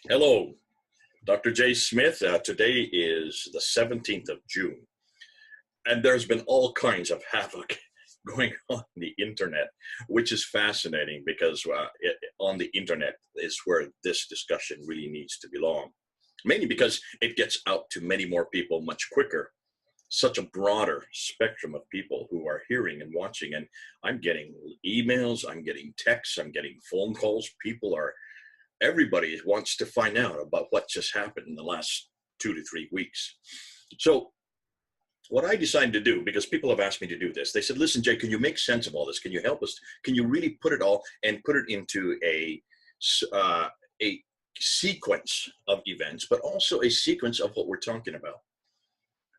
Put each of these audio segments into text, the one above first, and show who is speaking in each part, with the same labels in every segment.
Speaker 1: Hello, Dr. J. Smith. Today is the 17th of June, and there's been all kinds of havoc going on the internet, which is fascinating because on the internet is where this discussion really needs to belong, mainly because it gets out to many more people much quicker. Such a broader spectrum of people who are hearing and watching, and I'm getting emails, I'm getting texts, I'm getting phone calls. Everybody wants to find out about what just happened in the last 2 to 3 weeks. So what I decided to do, because people have asked me to do this, they said, listen, Jay, can you make sense of all this? Can you help us? Can you really put it all and put it into a sequence of events, but also a sequence of what we're talking about?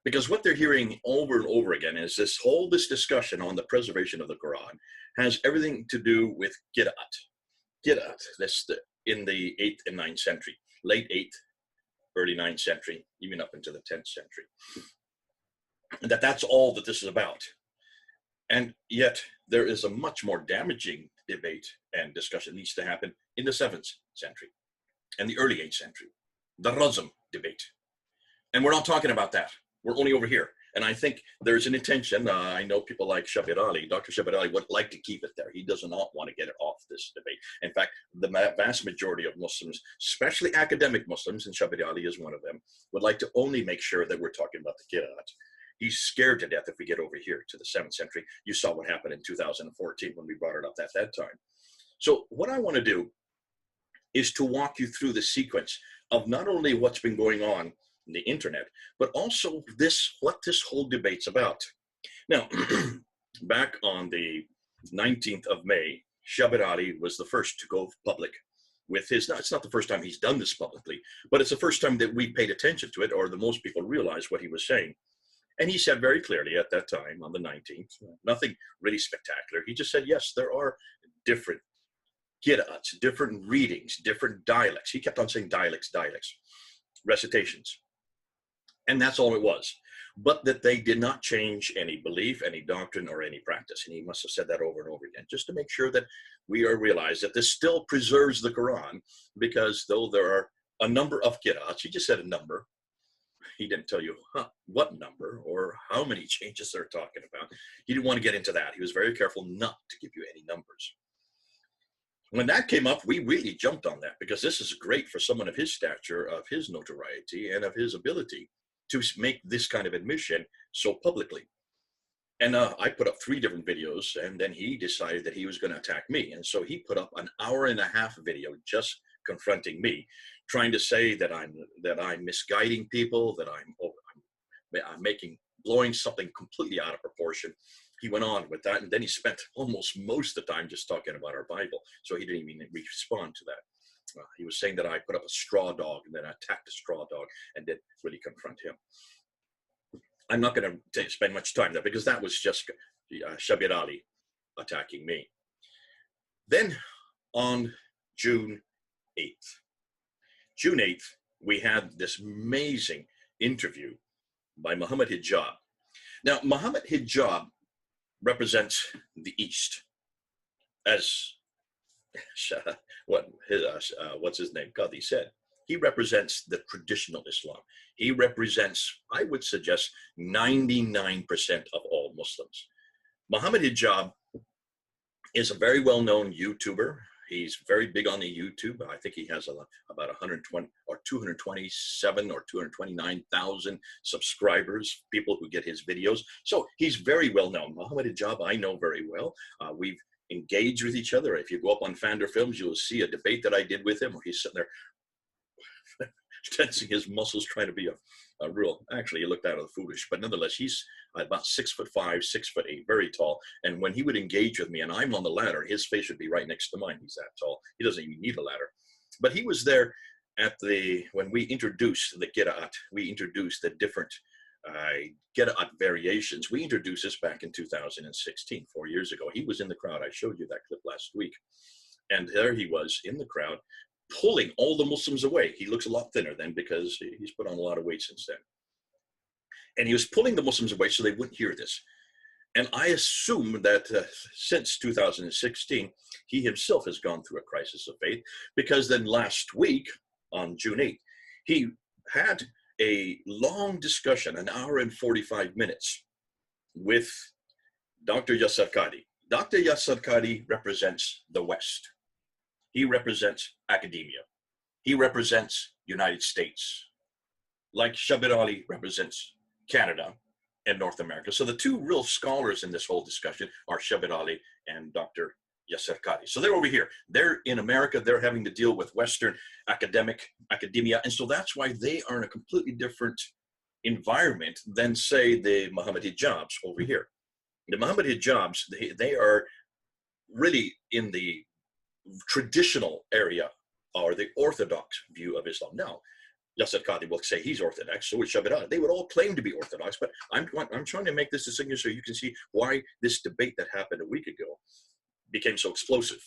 Speaker 1: Because what they're hearing over and over again is this discussion on the preservation of the Quran has everything to do with Qira'at. Qira'at, in the 8th and 9th century, late 8th, early 9th century, even up into the 10th century. And that's all that this is about. And yet there is a much more damaging debate and discussion needs to happen in the 7th century and the early 8th century, the Razm debate. And we're not talking about that. We're only over here. And I think there's an intention. I know people like Shabir Ali. Dr. Shabir Ali would like to keep it there. He does not want to get it off this debate. In fact, the vast majority of Muslims, especially academic Muslims, and Shabir Ali is one of them, would like to only make sure that we're talking about the Qira'at. He's scared to death if we get over here to the 7th century. You saw what happened in 2014 when we brought it up at that time. So what I want to do is to walk you through the sequence of not only what's been going on the internet, but also what this whole debate's about. Now, back on the 19th of May, Shabir Ali was the first to go public with it's not the first time he's done this publicly, but it's the first time that we paid attention to it, or the most people realized what he was saying. And he said very clearly at that time, on the 19th, nothing really spectacular. He just said, yes, there are different qira'ats, different readings, different dialects. He kept on saying dialects, recitations. And that's all it was. But that they did not change any belief, any doctrine, or any practice. And he must have said that over and over again, just to make sure that we realize that this still preserves the Quran, because though there are a number of qira'ats, he just said a number. He didn't tell you what number or how many changes they're talking about. He didn't want to get into that. He was very careful not to give you any numbers. When that came up, we really jumped on that, because this is great for someone of his stature, of his notoriety, and of his ability to make this kind of admission so publicly. And I put up 3 different videos, and then he decided that he was going to attack me. And so he put up an 1.5-hour video just confronting me, trying to say that I'm misguiding people, that I'm blowing something completely out of proportion. He went on with that, and then he spent almost most of the time just talking about our Bible. So he didn't even respond to that. He was saying that I put up a straw dog and then I attacked a straw dog and didn't really confront him. I'm not going to spend much time there, because that was just Shabir Ali attacking me. Then on June 8th, we had this amazing interview by Muhammad Hijab. Now, Muhammad Hijab represents the East, as what's his name? Qadhi said. He represents the traditional Islam. He represents, I would suggest, 99% of all Muslims. Muhammad Hijab is a very well-known YouTuber. He's very big on the YouTube. I think he has about 120 or 227 or 229,000 subscribers, people who get his videos. So he's very well known. Muhammad Hijab, I know very well. We've engaged with each other. If you go up on Fander Films, you'll see a debate that I did with him where he's sitting there tensing his muscles, trying to be a real, actually he looked out of the foolish, but nonetheless, he's about 6'5", 6'8", very tall. And when he would engage with me and I'm on the ladder, his face would be right next to mine. He's that tall. He doesn't even need a ladder. But he was there when we introduced the Qira'at, we introduced the different Qira'at variations. We introduced this back in 2016, 4 years ago. He was in the crowd. I showed you that clip last week. And there he was in the crowd, pulling all the Muslims away. He looks a lot thinner then, because he's put on a lot of weight since then. And he was pulling the Muslims away so they wouldn't hear this. And I assume that since 2016, he himself has gone through a crisis of faith, because then last week, on June 8th, he had a long discussion, an hour and 45 minutes, with Dr. Yasir Qadhi. Dr. Yasir Qadhi represents the West. He represents academia. He represents United States, like Shabir Ali represents Canada and North America. So the two real scholars in this whole discussion are Shabir Ali and Dr. Yasir Qadhi. So they're over here. They're in America. They're having to deal with Western academia. And so that's why they are in a completely different environment than, say, the Muhammad Hijabs over here. The Muhammad Hijabs, they are really in the traditional area, or the orthodox view of Islam. Now, Yasir Qadhi will say he's orthodox, so is Shabir Ali. They would all claim to be orthodox, but I'm trying to make this distinction so you can see why this debate that happened a week ago became so explosive.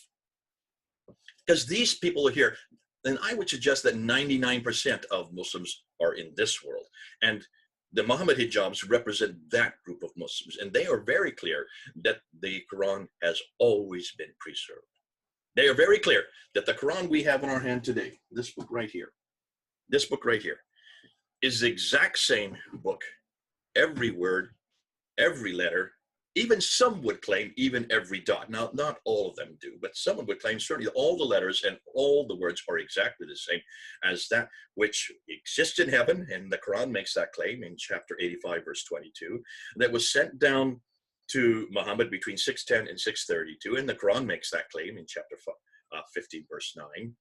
Speaker 1: Because these people are here, and I would suggest that 99% of Muslims are in this world. And the Muhammad Hijabs represent that group of Muslims, and they are very clear that the Quran has always been preserved. They are very clear that the Quran we have in our hand today, this book right here, is the exact same book, every word, every letter. Even some would claim even every dot. Now, not all of them do, but someone would claim certainly all the letters and all the words are exactly the same as that which exists in heaven, and the Quran makes that claim in chapter 85, verse 22, that was sent down to Muhammad between 610 and 632, and the Quran makes that claim in chapter 15, verse 9.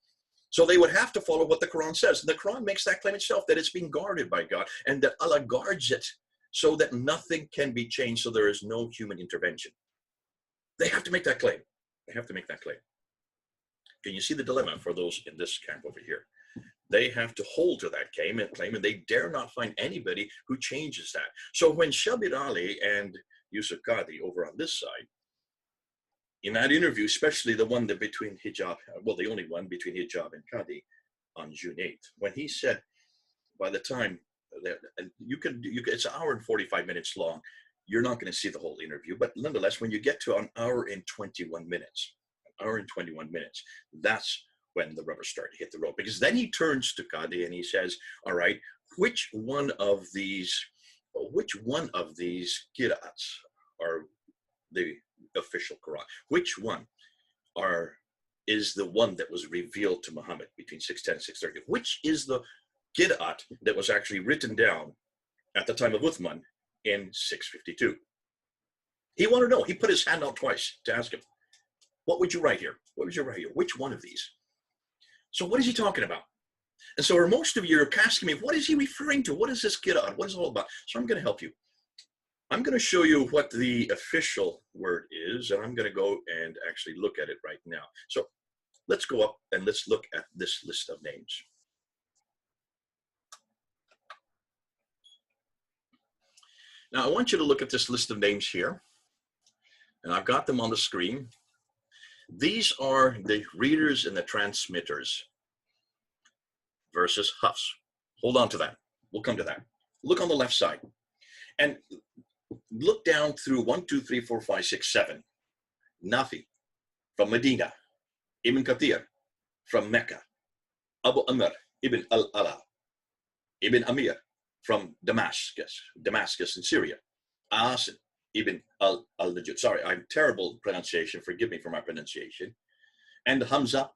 Speaker 1: So they would have to follow what the Quran says. The Quran makes that claim itself, that it's being guarded by God, and that Allah guards it so that nothing can be changed, so there is no human intervention. They have to make that claim. They have to make that claim. Can you see the dilemma for those in this camp over here? They have to hold to that claim, and they dare not find anybody who changes that. So when Shabir Ali and Yusuf Qadhi over on this side, in that interview, especially the one that between Hijab, well, the only one between Hijab and Qadhi on June 8th, when he said, by the time that it's an hour and 45 minutes long, you're not going to see the whole interview, but nonetheless, when you get to an hour and 21 minutes, that's when the rubber started to hit the road, because then he turns to Qadhi and he says, all right, which one of these qira'ats are the official Quran? Which one is the one that was revealed to Muhammad between 610 and 630? Which is the qira'at that was actually written down at the time of Uthman in 652? He wanted to know. He put his hand out twice to ask him, what would you write here? What would you write here? Which one of these? So what is he talking about? And so most of you are asking me, what is he referring to? What is this qira'at? What is it all about? So I'm going to help you. I'm going to show you what the official word is, and I'm going to go and actually look at it right now. So let's go up and let's look at this list of names. Now, I want you to look at this list of names here, and I've got them on the screen. These are the readers and the transmitters versus Hafs. Hold on to that. We'll come to that. Look on the left side and look down through 1, 2, 3, 4, 5, 6, 7. Nafi from Medina, Ibn Kathir from Mecca, Abu Amr Ibn al-Ala, Ibn Amir from Damascus in Syria, Asim Ibn al-Najud. Sorry, I'm terrible pronunciation. Forgive me for my pronunciation. And Hamza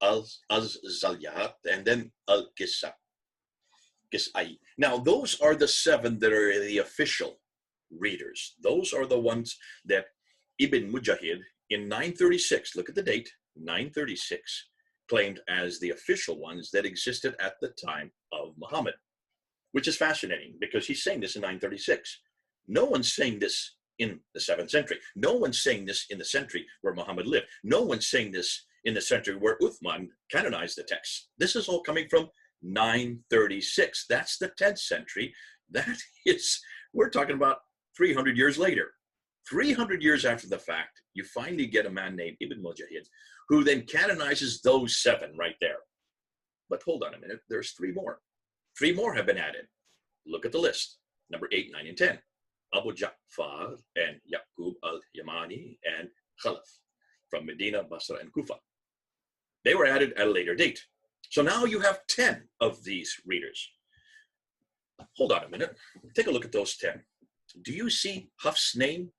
Speaker 1: al-Zalyat, and then al-Qisai. Now, those are the 7 that are the official readers. Those are the ones that Ibn Mujahid in 936, look at the date, 936, claimed as the official ones that existed at the time of Muhammad, which is fascinating because he's saying this in 936. No one's saying this in the 7th century. No one's saying this in the century where Muhammad lived. No one's saying this in the century where Uthman canonized the text. This is all coming from 936. That's the 10th century. That is, we're talking about 300 years later. 300 years after the fact, you finally get a man named Ibn Mujahid who then canonizes those 7 right there. But hold on a minute, there's 3 more. 3 more have been added. Look at the list. Number 8, 9, and 10. Abu Ja'far and Yaqub al-Yamani and Khalaf from Medina, Basra, and Kufa. They were added at a later date. So now you have 10 of these readers. Hold on a minute. Take a look at those 10. Do you see Haf's name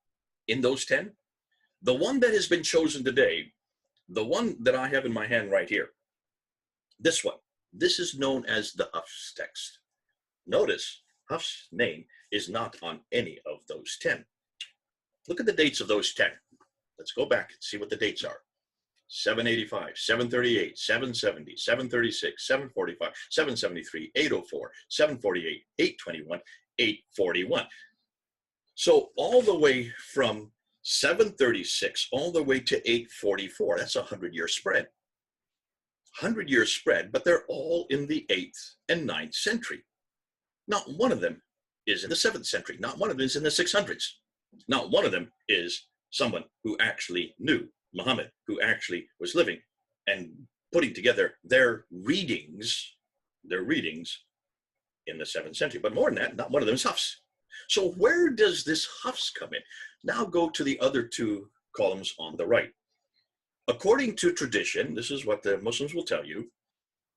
Speaker 1: in those 10? The one that has been chosen today, the one that I have in my hand right here, this one, this is known as the Haf's text. Notice Haf's name is not on any of those 10. Look at the dates of those 10. Let's go back and see what the dates are. 785, 738, 770, 736, 745, 773, 804, 748, 821, 841. So all the way from 736 all the way to 844, that's a 100-year spread. 100-year spread, but they're all in the 8th and 9th century. Not one of them is in the 7th century. Not one of them is in the 600s. Not one of them is someone who actually knew Muhammad, who actually was living and putting together their readings in the 7th century. But more than that, not one of them is Hafs. So where does this Hafs come in? Now go to the other two columns on the right. According to tradition, this is what the Muslims will tell you,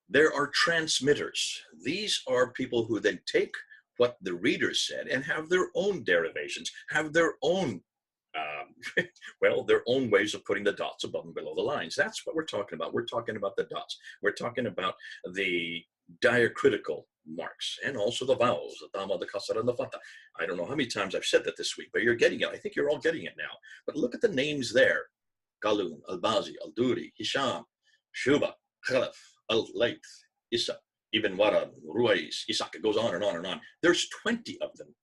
Speaker 1: there are transmitters. These are people who then take what the readers said and have their own derivations, have their own their own ways of putting the dots above and below the lines. That's what we're talking about. We're talking about the dots. We're talking about the diacritical marks and also the vowels, the dhamma, the kasra, and the fatha. I don't know how many times I've said that this week, but you're getting it. I think you're all getting it now. But look at the names there. Qalun, Al-Bazi, Al-Duri, Hisham, Shuba, Khalaf, Al-Layth, Isa, Ibn Warad, Ruwais, Isaac. It goes on and on and on. There's 20 of them.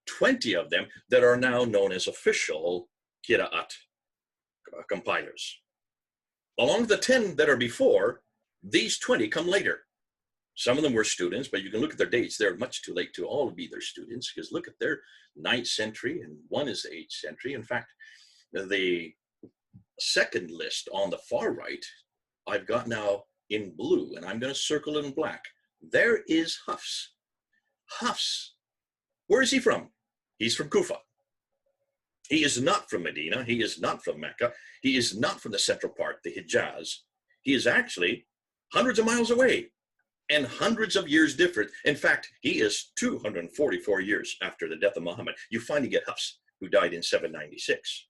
Speaker 1: 20 of them that are now known as official Qira'at compilers. Along the 10 that are before, these 20 come later. Some of them were students, but you can look at their dates. They're much too late to all be their students, because look at their 9th century and one is the 8th century. In fact, the second list on the far right, I've got now in blue, and I'm going to circle in black. There is Hafs. Hafs. Where is he from? He's from Kufa. He is not from Medina. He is not from Mecca. He is not from the central part, the Hijaz. He is actually hundreds of miles away and hundreds of years different. In fact, he is 244 years after the death of Muhammad. You finally get Hafs, who died in 796.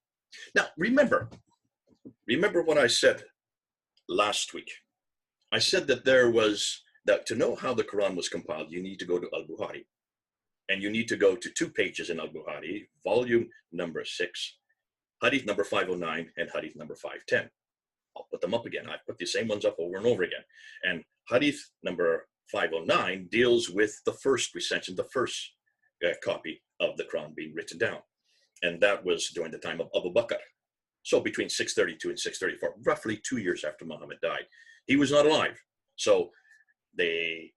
Speaker 1: Now, remember what I said last week. I said that that to know how the Quran was compiled, you need to go to Al-Bukhari. And you need to go to 2 pages in Al-Bukhari, volume number 6, hadith number 509 and hadith number 510. I'll put them up again. I've put the same ones up over and over again. And hadith number 509 deals with the first recension, the first copy of the Quran being written down. And that was during the time of Abu Bakr. So between 632 and 634, roughly 2 years after Muhammad died. He was not alive. So the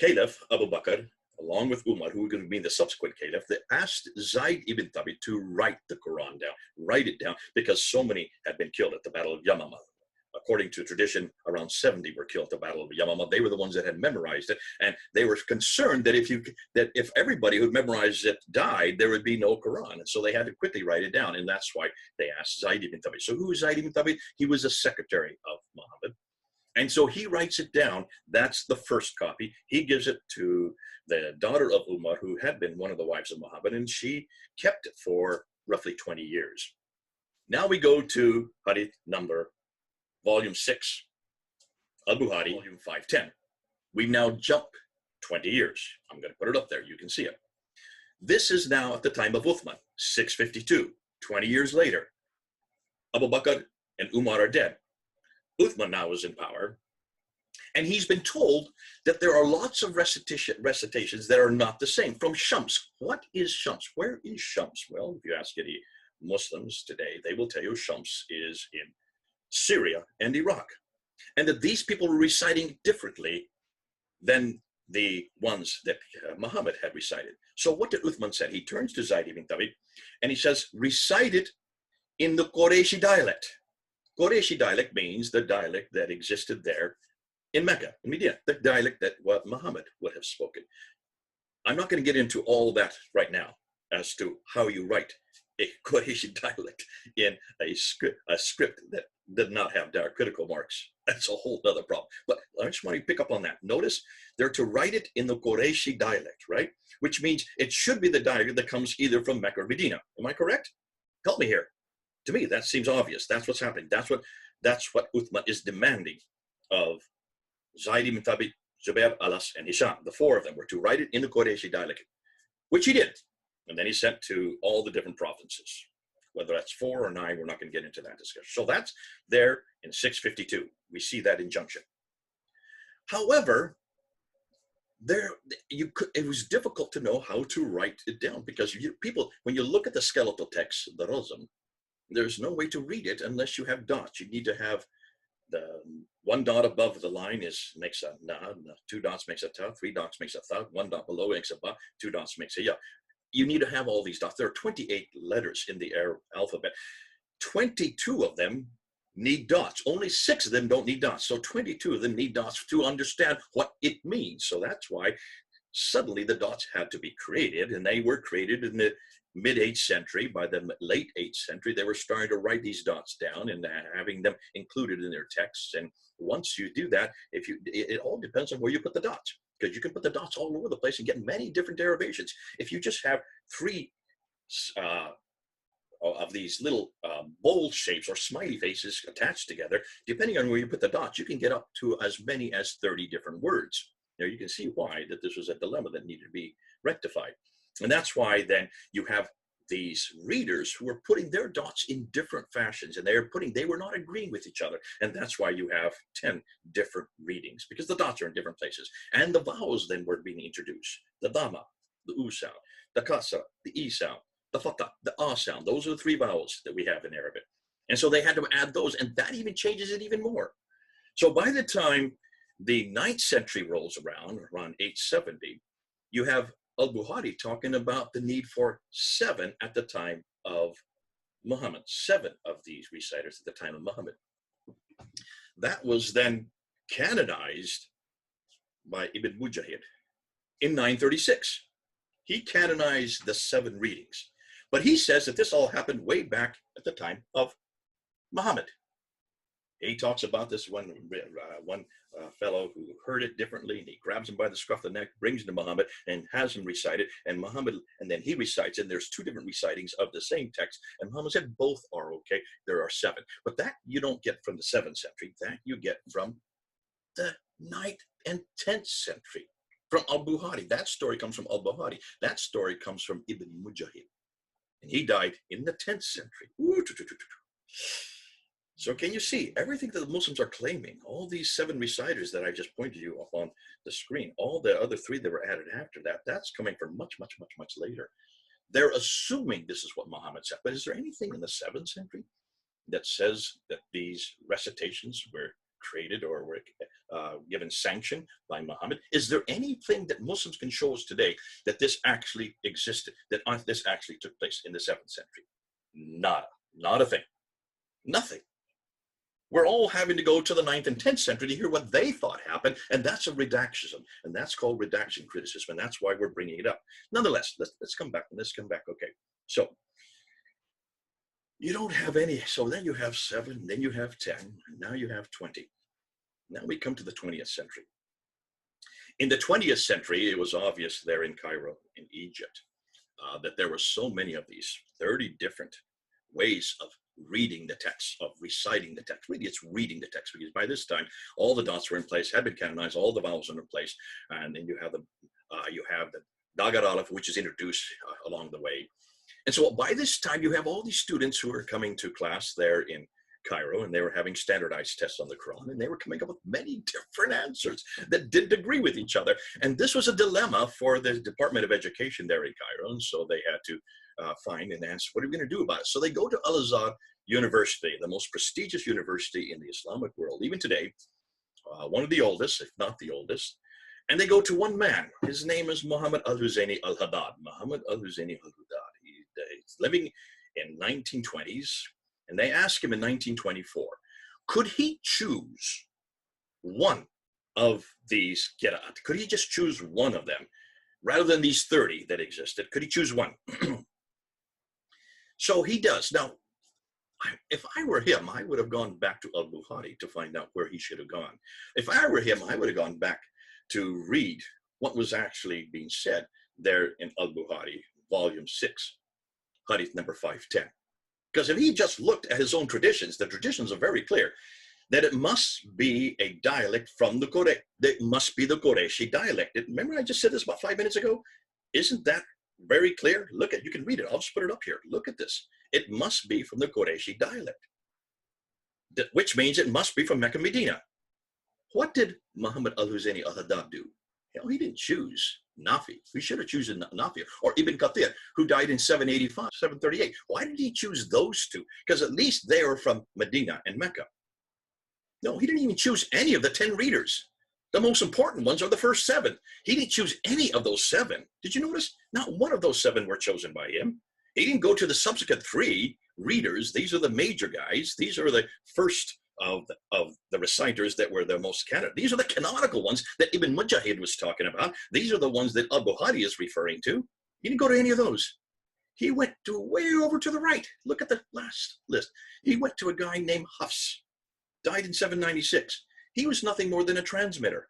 Speaker 1: Caliph, Abu Bakr, along with Umar, who were going to be the subsequent caliph, they asked Zayd ibn Thabit to write the Quran down, write it down, because so many had been killed at the Battle of Yamama. According to tradition, around 70 were killed at the Battle of Yamama. They were the ones that had memorized it, and they were concerned that if everybody who'd memorized it died, there would be no Quran. And so they had to quickly write it down, and that's why they asked Zayd ibn Thabit. So who is Zayd ibn Thabit? He was a secretary of Muhammad. And so he writes it down. That's the first copy. He gives it to the daughter of Umar, who had been one of the wives of Muhammad, and she kept it for roughly 20 years. Now we go to hadith number, volume 6, Al-Bukhari, volume 510. We now jump 20 years. I'm going to put it up there. You can see it. This is now at the time of Uthman, 652, 20 years later. Abu Bakr and Umar are dead. Uthman now is in power, and he's been told that there are lots of recitations that are not the same. From Shams. What is Shams? Where is Shams? Well, if you ask any Muslims today, they will tell you Shams is in Syria and Iraq, and that these people were reciting differently than the ones that Muhammad had recited. So what did Uthman say? He turns to Zayd ibn Thabit, and he says, recite it in the Qurayshi dialect. Qurayshi dialect means the dialect that existed there in Mecca, in Medina, the dialect that what Muhammad would have spoken. I'm not going to get into all that right now as to how you write a Qurayshi dialect in a script that did not have diacritical marks. That's a whole other problem. But I just want to pick up on that. Notice they're to write it in the Qureshi dialect, right? Which means it should be the dialect that comes either from Mecca or Medina. Am I correct? Help me here. To me, that seems obvious. That's what's happening. That's what Uthman is demanding of Zaid ibn Thabit, Zubair, Alas, and Hisham. The four of them were to write it in the Qureshi dialect, which he did. And then he sent to all the different provinces. Whether that's 4 or 9, we're not going to get into that discussion. So that's there in 652. We see that injunction. However, it was difficult to know how to write it down because people, when you look at the skeletal text, the Razm, there's no way to read it unless you have dots. You need to have the 1 dot above the line makes a na, 2 dots makes a ta, 3 dots makes a tha, 1 dot below makes a ba, 2 dots makes a ya. You need to have all these dots. There are 28 letters in the Arab alphabet. 22 of them need dots. Only 6 of them don't need dots. So 22 of them need dots to understand what it means. So that's why suddenly the dots had to be created, and they were created in the mid-8th century. By the late 8th century, they were starting to write these dots down and having them included in their texts. And once you do that, it all depends on where you put the dots, because you can put the dots all over the place and get many different derivations. If you just have 3 of these little bowl shapes or smiley faces attached together, depending on where you put the dots, you can get up to as many as 30 different words. Now you can see why that this was a dilemma that needed to be rectified. And that's why then you have these readers who are putting their dots in different fashions, and they were not agreeing with each other. And that's why you have 10 different readings, because the dots are in different places. And the vowels then were being introduced. The dhamma, the u sound, the kasra, the e sound, the fatha, the a sound. Those are the 3 vowels that we have in Arabic. And so they had to add those, and that even changes it even more. So by the time the 9th century rolls around 870, you have al-Bukhari talking about the need for 7 at the time of Muhammad, 7 of these reciters at the time of Muhammad. That was then canonized by Ibn Mujahid in 936. He canonized the 7 readings, but he says that this all happened way back at the time of Muhammad. He talks about this one fellow who heard it differently, and he grabs him by the scruff of the neck, brings him to Muhammad, and has him recite it. And Muhammad, and then he recites it. And there's 2 different recitings of the same text. And Muhammad said both are okay. There are 7, but that you don't get from the 7th century. That you get from the 9th and 10th century, from al-Bukhari. That story comes from al-Bukhari. That story comes from Ibn Mujahid, and he died in the 10th century. So can you see everything that the Muslims are claiming, all these 7 reciters that I just pointed you up on the screen, all the other 3 that were added after that, that's coming from much, much, much, much later. They're assuming this is what Muhammad said, but is there anything in the 7th century that says that these recitations were created or were given sanction by Muhammad? Is there anything that Muslims can show us today that this actually existed, that this actually took place in the 7th century? Nada, not a thing, nothing. We're all having to go to the 9th and 10th century to hear what they thought happened, and that's a redaction, and that's called redaction criticism, and that's why we're bringing it up. Nonetheless, let's come back. Okay, so you don't have any. So then you have 7, then you have 10, and now you have 20. Now we come to the 20th century. In the 20th century, it was obvious there in Cairo, in Egypt, that there were so many of these 30 different ways of reading the text, of reciting the text. Really, it's reading the text, because by this time, all the dots were in place, had been canonized, all the vowels are in place, and then you have the Dagar Aleph, which is introduced along the way. And so by this time, you have all these students who are coming to class there in Cairo, and they were having standardized tests on the Quran, and they were coming up with many different answers that didn't agree with each other. And this was a dilemma for the Department of Education there in Cairo, and so they had to find an answer. What are we going to do about it? So they go to Al-Azhar University, the most prestigious university in the Islamic world, even today, one of the oldest, if not the oldest. And they go to one man. His name is Muhammad al-Huzayni al-Haddad. Muhammad al-Huzayni al-Haddad. He's living in 1920s. And they asked him in 1924, could he choose one of these qira'at? Could he just choose one of them rather than these 30 that existed? Could he choose one? So he does. Now, If I were him, I would have gone back to al-Bukhari to find out where he should have gone. If I were him, I would have gone back to read what was actually being said there in al-Bukhari, volume 6, hadith number 510. Because if he just looked at his own traditions, the traditions are very clear that it must be a dialect from the Quraysh. It must be the Qurayshi dialect. Remember I just said this about 5 minutes ago? Isn't that very clear? Look at, you can read it. I'll just put it up here. Look at this. It must be from the Qurayshi dialect, which means it must be from Mecca, Medina. What did Muhammad al-Husayni al-Haddad do? He didn't choose Nafi. We should have chosen Nafi or Ibn Kathir, who died in 785, 738. Why did he choose those two? Because at least they were from Medina and Mecca. No, he didn't even choose any of the 10 readers. The most important ones are the first 7. He didn't choose any of those 7. Did you notice? Not one of those 7 were chosen by him. He didn't go to the subsequent 3 readers. These are the major guys. These are the first of the reciters that were the most canon. These are the canonical ones that Ibn Mujahid was talking about. These are the ones that al-Bukhari is referring to. He didn't go to any of those. He went to way over to the right. Look at the last list. He went to a guy named Hafs, died in 796. He was nothing more than a transmitter.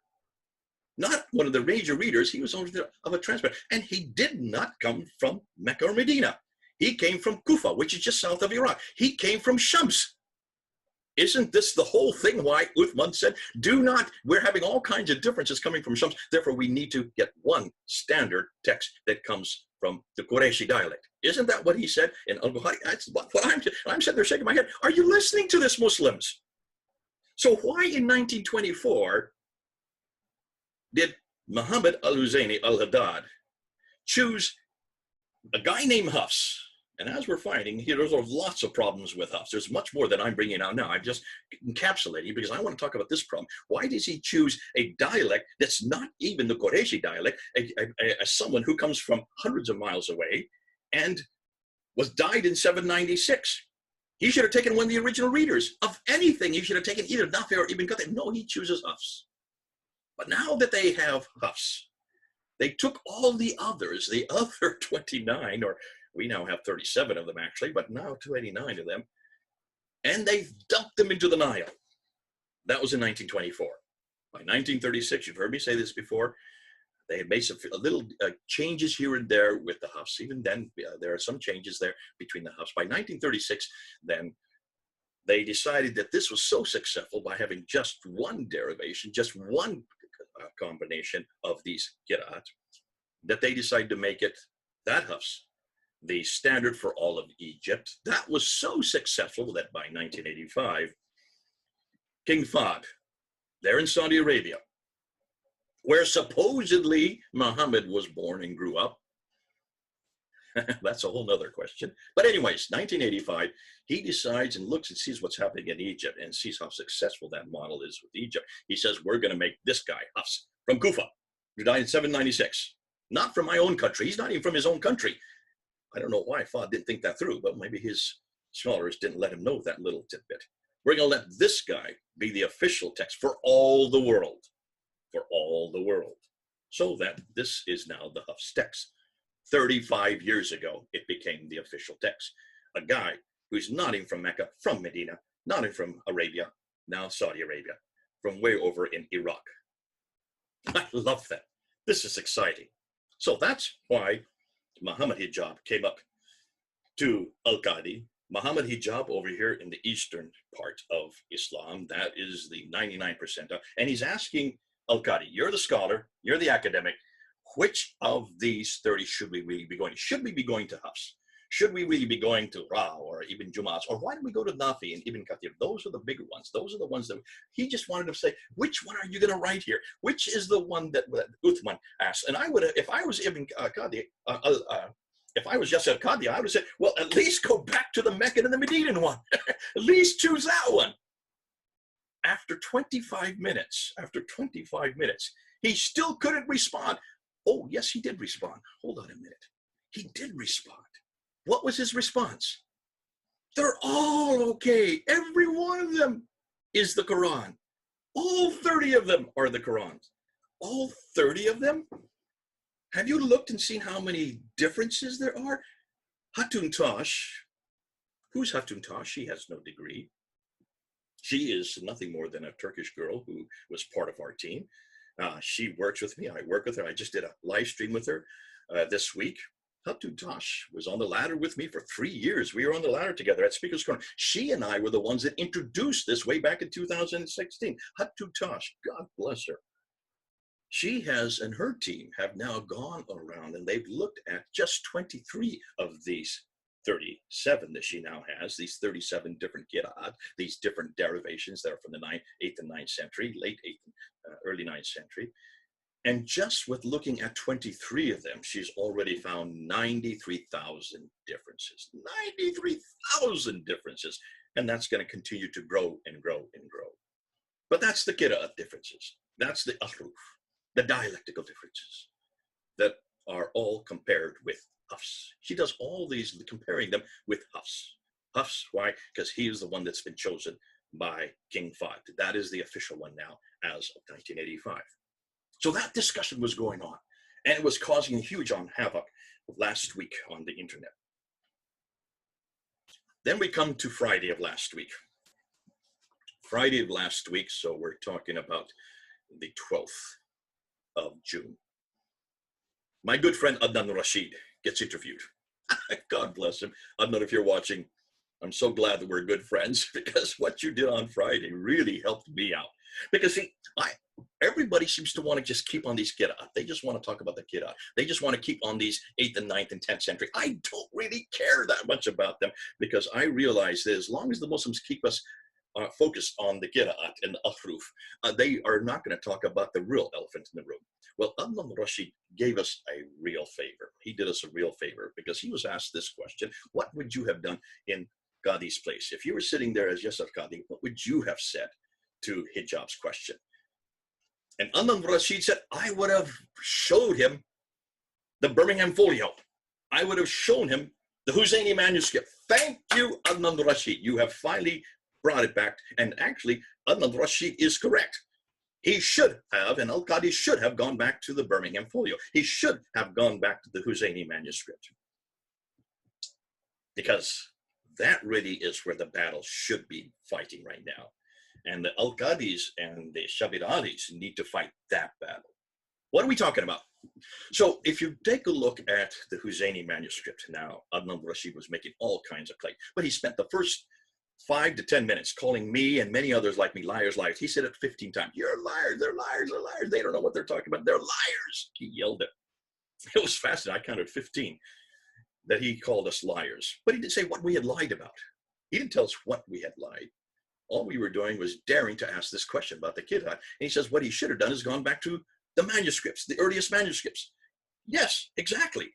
Speaker 1: Not one of the major readers. He was only of a transmitter. And he did not come from Mecca or Medina. He came from Kufa, which is just south of Iraq. He came from Shams. Isn't this the whole thing why Uthman said, do not, we're having all kinds of differences coming from Shams, therefore we need to get one standard text that comes from the Qurayshi dialect. Isn't that what he said in al-Bukhari? That's what I'm sitting there shaking my head. Are you listening to this, Muslims? So why in 1924 did Muhammad al-Husayni al-Haddad choose a guy named Hafs? And as we're finding, there's lots of problems with Hafs. There's much more than I'm bringing out now. I'm just encapsulating because I want to talk about this problem. Why does he choose a dialect that's not even the Qurayshi dialect, someone who comes from hundreds of miles away and died in 796? He should have taken one of the original readers of anything. He should have taken either Nafi or Ibn Kathir. No, he chooses Hafs. But now that they have Hafs, they took all the others, the other 29, or we now have 37 of them actually, but now 289 of them, and they dumped them into the Nile. That was in 1924. By 1936, you've heard me say this before, they had made some little changes here and there with the Hafs. Even then, there are some changes there between the Hafs. By 1936, then, they decided that this was so successful by having just one derivation, just one combination of these qira'at, that they decided to make it, that Hafs, the standard for all of Egypt. That was so successful that by 1985, King Fahd, there in Saudi Arabia, where supposedly Muhammad was born and grew up. That's a whole nother question. But anyways, 1985, he decides and looks and sees what's happening in Egypt and sees how successful that model is with Egypt. He says, we're going to make this guy, Hafs, from Kufa, who died in 796. Not from my own country. He's not even from his own country. I don't know why Fahd didn't think that through, but maybe his scholars didn't let him know that little tidbit. We're going to let this guy be the official text for all the world. For all the world. So that this is now the Hafs text. 35 years ago, it became the official text. A guy who's not even from Mecca, from Medina, not even from Arabia, now Saudi Arabia, from way over in Iraq. I love that. This is exciting. So that's why Muhammad Hijab came up to Al-Qadi. Muhammad Hijab over here in the eastern part of Islam, that is the 99%. And he's asking Al-Qadi, you're the scholar, you're the academic, which of these 30 should we really be going to? Should we be going to Hafs? Should we really be going to Ra or Ibn Jumaz? Or why don't we go to Nafi and Ibn Kathir? Those are the bigger ones. Those are the ones that he just wanted to say, which one are you going to write here? Which is the one that Uthman asked? And I would have, if I was Ibn Qadi, if I was just al-Qadi, I would have said, well, at least go back to the Meccan and the Medinan one. At least choose that one. After 25 minutes, he still couldn't respond. Oh, yes, he did respond. Hold on a minute. He did respond. What was his response? They're all okay. Every one of them is the Quran. All 30 of them are the Qurans. All 30 of them? Have you looked and seen how many differences there are? Hatun Tash, Who's Hatun Tash? She has no degree. She is nothing more than a Turkish girl who was part of our team. She works with me. I work with her. I just did a live stream with her this week. Hatun Tash was on the ladder with me for 3 years. We were on the ladder together at Speaker's Corner. She and I were the ones that introduced this way back in 2016. Hatun Tash, God bless her. She has and her team have now gone around and they've looked at just 23 of these 37 that she now has, these 37 different qira'at, these different derivations that are from the 8th and 9th century, late 8th, early 9th century. And just with looking at 23 of them, she's already found 93,000 differences. 93,000 differences. And that's going to continue to grow and grow and grow. But that's the qira'at differences. That's the ahruf, the dialectical differences that are all compared with Hafs. She does all these, comparing them with Hafs. Hafs, why? Because he is the one that's been chosen by King Fahd. That is the official one now as of 1985. So that discussion was going on, and it was causing a huge havoc last week on the internet. Then we come to Friday of last week. Friday of last week, so we're talking about the 12th of June. My good friend Adnan Rashid gets interviewed. God bless him. Adnan, if you're watching, I'm so glad that we're good friends, because what you did on Friday really helped me out. Because see, everybody seems to want to just keep on these qira'at. They just want to talk about the qira'at. They just want to keep on these 8th and 9th and 10th century. I don't really care that much about them, because I realize that as long as the Muslims keep us focused on the qira'at and the ahruf, they are not going to talk about the real elephant in the room. Well, Adnan Rashid gave us a real favor. He did us a real favor, because he was asked this question: what would you have done in Qadi's place? If you were sitting there as Yasir Qadi, what would you have said to Hijab's question? And Adnan Rashid said, I would have showed him the Birmingham Folio. I would have shown him the Husseini manuscript. Thank you, Adnan Rashid. You have finally brought it back. And actually, Adnan Rashid is correct. He should have, and Al-Qadi should have gone back to the Birmingham Folio. He should have gone back to the Husseini manuscript. Because that really is where the battle should be fighting right now. And the Al-Qadis and the Shabir Alis need to fight that battle. What are we talking about? So if you take a look at the Husseini manuscript now, Adnan Rashid was making all kinds of claims, but he spent the first 5 to 10 minutes calling me and many others like me liars, liars. He said it 15 times. You're liars, they're liars, they're liars. They don't know what they're talking about. They're liars. He yelled it. It was fascinating. I counted 15 that he called us liars. But he didn't say what we had lied about. He didn't tell us what we had lied. All we were doing was daring to ask this question about the qira'at. And he says what he should have done is gone back to the manuscripts, the earliest manuscripts. Yes, exactly.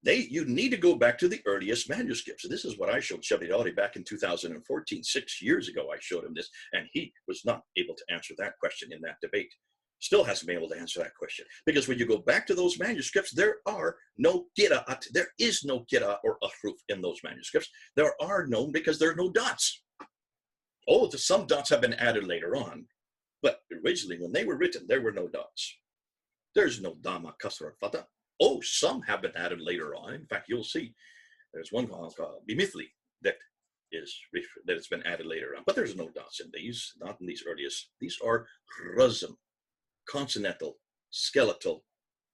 Speaker 1: You need to go back to the earliest manuscripts. This is what I showed Shabir Ali back in 2014. 6 years ago, I showed him this, and he was not able to answer that question in that debate. Still hasn't been able to answer that question. Because when you go back to those manuscripts, there are no qira'at. There is no qira'at or ahruf in those manuscripts. There are none because there are no dots. Oh, some dots have been added later on. But originally, when they were written, there were no dots. There's no dama, kasra, fatah. Oh, some have been added later on. In fact, you'll see there's one called bimithli that has been added later on. But there's no dots in these, not in these earliest. These are razm, consonantal, skeletal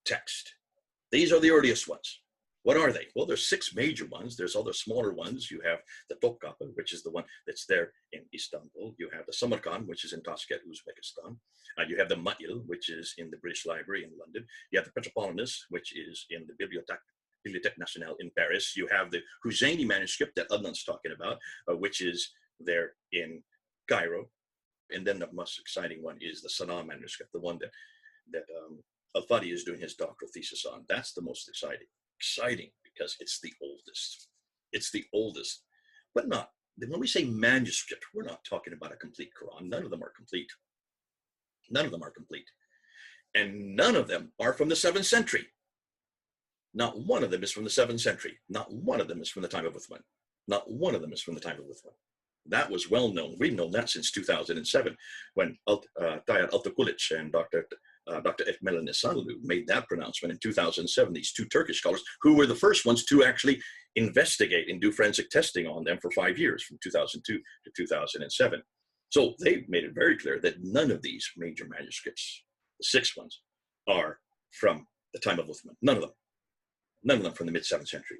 Speaker 1: text. These are the earliest ones. What are they? Well, there's 6 major ones. There's other smaller ones. You have the Topkapı, which is the one that's there in Istanbul. You have the Samarkand, which is in Tashkent, Uzbekistan. You have the Ma'il, which is in the British Library in London. You have the Petropolitanus, which is in the Bibliothèque Nationale in Paris. You have the Husseini manuscript that Adnan's talking about, which is there in Cairo. And then the most exciting one is the Sanaa manuscript, the one that Al-Fadi is doing his doctoral thesis on. That's the most exciting because it's the oldest. It's the oldest, but not. When we say manuscript, we're not talking about a complete Quran. None of them are complete. None of them are complete. And none of them are from the 7th century. Not one of them is from the 7th century. Not one of them is from the time of Uthman. Not one of them is from the time of Uthman. That was well known. We've known that since 2007 when Tayyar Altıkılıç and Dr. Dr. Ekmel Nisanlu made that pronouncement in 2007, these two Turkish scholars who were the first ones to actually investigate and do forensic testing on them for 5 years, from 2002 to 2007. So they made it very clear that none of these major manuscripts, the 6 ones, are from the time of Uthman. None of them. None of them from the mid-7th century.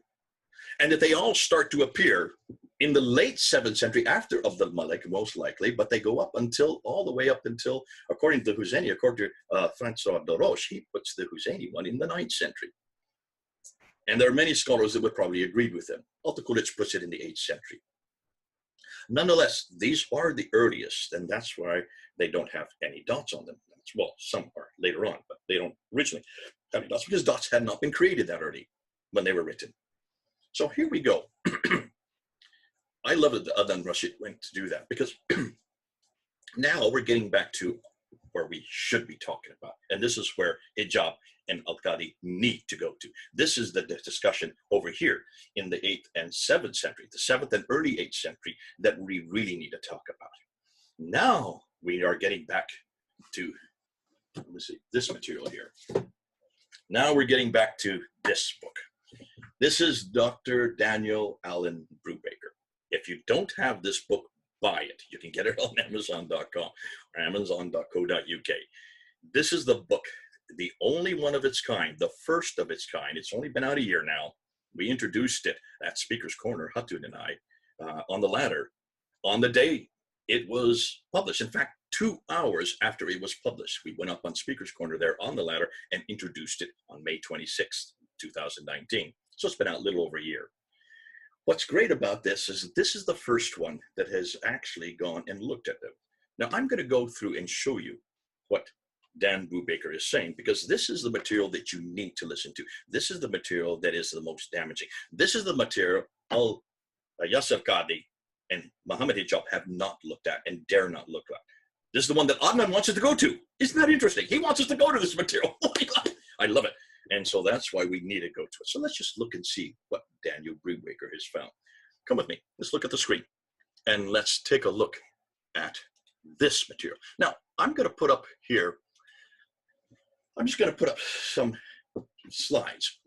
Speaker 1: And that they all start to appear in the late 7th century after Abd al-Malik, most likely, but they go up until, all the way up until, according to the Husseini, according to Francois de Roche, he puts the Husseini one in the 9th century. And there are many scholars that would probably agree with him. Altokulich puts it in the 8th century. Nonetheless, these are the earliest, and that's why they don't have any dots on them. Well, some are later on, but they don't originally have any dots because dots had not been created that early when they were written. So here we go. I love that Adnan Rashid went to do that, because now we're getting back to where we should be talking about. And this is where hijab and al-Qadi need to go to. This is the discussion over here in the 8th and 7th century, the 7th and early 8th century, that we really need to talk about. Now we are getting back to, let me see, this material here. Now we're getting back to this book. This is Dr. Daniel Allen Brubaker. If you don't have this book, buy it. You can get it on Amazon.com or Amazon.co.uk. This is the book, the only one of its kind, the first of its kind. It's only been out a year now. We introduced it at Speaker's Corner, Hatun and I, on the ladder, on the day it was published. In fact, 2 hours after it was published, we went up on Speaker's Corner there on the ladder and introduced it on May 26th, 2019. So it's been out a little over a year. What's great about this is the first one that has actually gone and looked at them. Now I'm going to go through and show you what Dan Brubaker is saying, because this is the material that you need to listen to. This is the material that is the most damaging. This is the material Yasser Qadi and Muhammad Hijab have not looked at and dare not look at. This is the one that Adnan wants us to go to. Isn't that interesting? He wants us to go to this material. I love it. And so that's why we need to go to it. So let's just look and see what Daniel Brubaker has found. Come with me. Let's look at the screen. And let's take a look at this material. Now, I'm going to put up here, I'm just going to put up some slides.